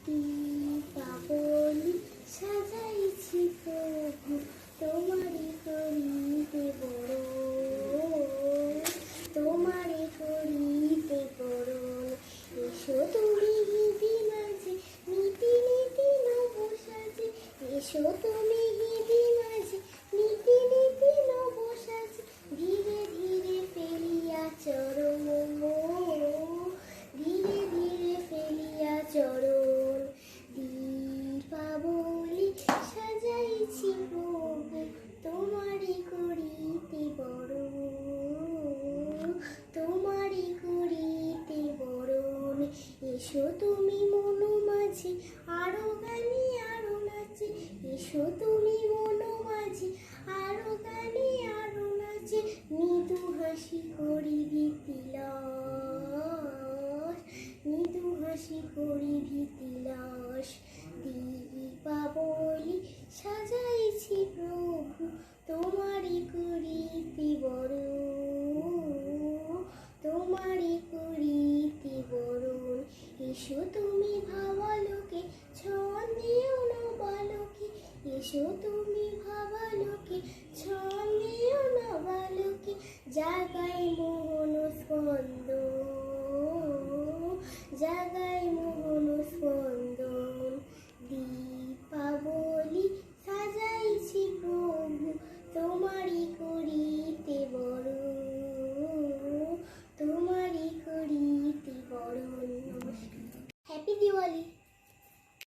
দীপাবলি সাজাইছি প্রভু তোমারি করিতে বরণ, তোমারি করিতে বরণ। এসো তুমি হিদি মাঝে নীতি নীতি নব সাজে, এসো তুমি হিদি মাঝে নীতি নীতি নব সাজে। ধীরে ধীরে ফেলিয়া চরণ, ধীরে ধীরে ফেলিয়া চরণ। দীপাবলি সাজাইছি প্রভু তোমারি করিতে বরণ, তোমারি করিতে বরণ। এসো তুমি মন মাঝে আরো গানে আরো নাচে, এসো তুমি মন মাঝে আরো গানে আরো নাচে। মৃদু হাসি করি ভীতিলাস, মৃদু হাসি করি ভীতিলাস। দীপাবলি সাজাইছি প্রভু তোমারি করিতে বরণ, তোমারি করিতে বরণ। এসো তুমি ভাবালোকে ছন্দেও নবালোকে, এসো তুমি ভাবালোকে ছন্দেও নবালোকে। জাগায় মোহন স্পন্দন,